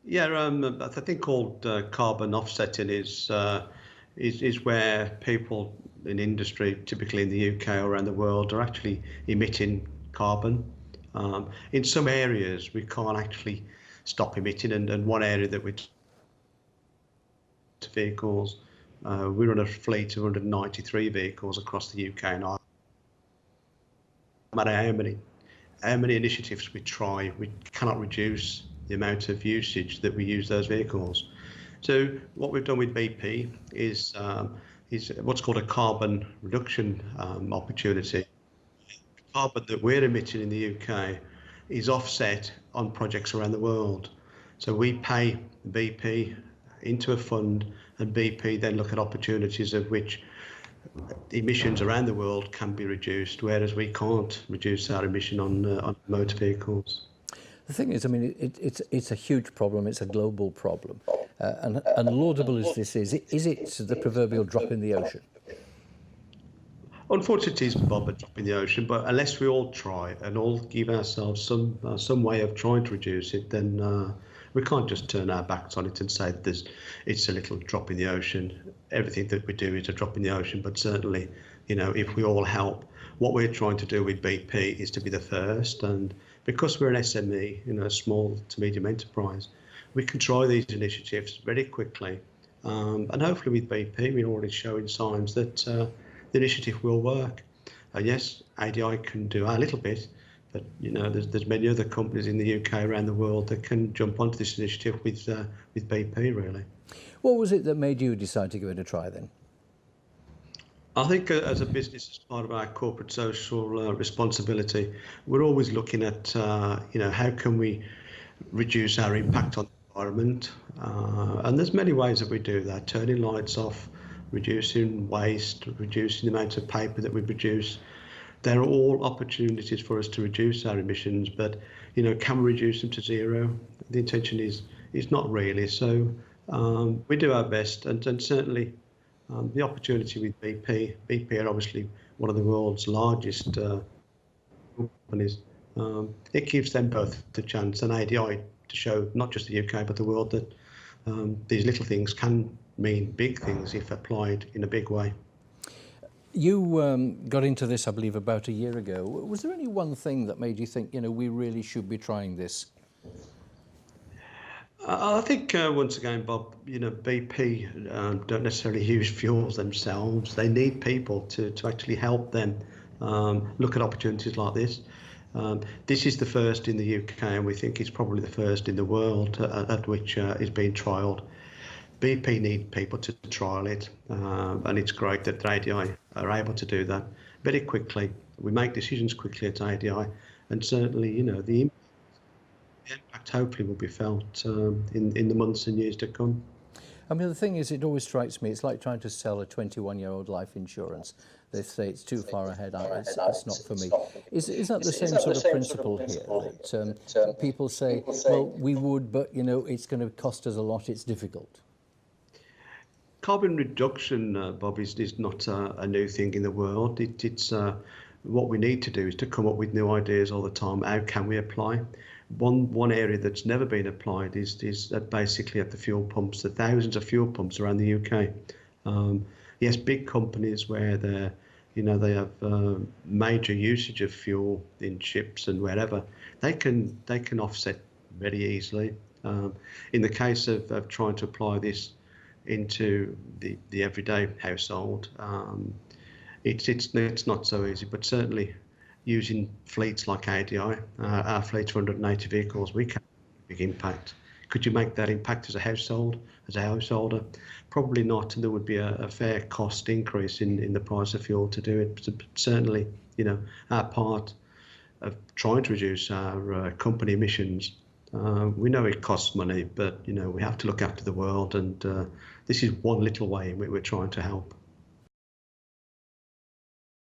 Yeah, a thing called carbon offsetting is where people in industry, typically in the UK or around the world, are actually emitting carbon. In some areas, we can't actually stop emitting, and one area that we vehicles, we run a fleet of 193 vehicles across the UK and Ireland. No matter how many initiatives we try, we cannot reduce the amount of usage that we use those vehicles. So what we've done with BP is what's called a carbon reduction opportunity. Carbon that we're emitting in the UK is offset on projects around the world. So we pay BP into a fund, and BP then look at opportunities of which emissions around the world can be reduced, whereas we can't reduce our emission on motor vehicles. The thing is, I mean, it's a huge problem. It's a global problem, and laudable as this is it the proverbial drop in the ocean? Unfortunately, it's Bob, a drop in the ocean. But unless we all try and all give ourselves some way of trying to reduce it, then we can't just turn our backs on it and say it's a little drop in the ocean. Everything that we do is a drop in the ocean. But certainly, if we all help, what we're trying to do with BP is to be the first. And because we're an SME, a small to medium enterprise, we can try these initiatives very quickly. And hopefully with BP, we're already showing signs that the initiative will work. Yes, ADI can do a little bit, but there's many other companies in the UK around the world that can jump onto this initiative with BP, really. What was it that made you decide to give it a try then? I think as a business, as part of our corporate social responsibility, we're always looking at, how can we reduce our impact on the environment? And there's many ways that we do that: turning lights off, reducing waste, reducing the amount of paper that we produce. They're all opportunities for us to reduce our emissions, but can we reduce them to zero? The intention is not really. So we do our best, and certainly the opportunity with BP are obviously one of the world's largest companies. It gives them both the chance, and ADI, to show not just the UK but the world that these little things can mean big things if applied in a big way. You got into this, I believe, about a year ago. Was there any one thing that made you think, we really should be trying this? I think once again, Bob, BP don't necessarily use fuels themselves. They need people to actually help them look at opportunities like this. This is the first in the UK, and we think it's probably the first in the world at which is being trialled. BP need people to trial it, and it's great that ADI are able to do that very quickly. We make decisions quickly at ADI, and certainly, the impact hopefully will be felt in the months and years to come. I mean, the thing is, it always strikes me, it's like trying to sell a 21-year-old life insurance. They say it's too far ahead, it's not for me. Is that the same sort of principle here? That people say, well, we would, but, it's going to cost us a lot, it's difficult. Carbon reduction, Bob, is not a new thing in the world. It's what we need to do is to come up with new ideas all the time. How can we apply? One area that's never been applied is basically at the fuel pumps, the thousands of fuel pumps around the UK. Yes, big companies where they have major usage of fuel in ships and wherever, they can offset very easily. In the case of trying to apply this into the everyday household, it's not so easy, but certainly using fleets like ADI, our fleet of 180 vehicles, we can have a big impact. Could you make that impact as a householder? Probably not, and there would be a fair cost increase in the price of fuel to do it. But certainly, our part of trying to reduce our company emissions, we know it costs money, but we have to look after the world, and this is one little way in which we're trying to help.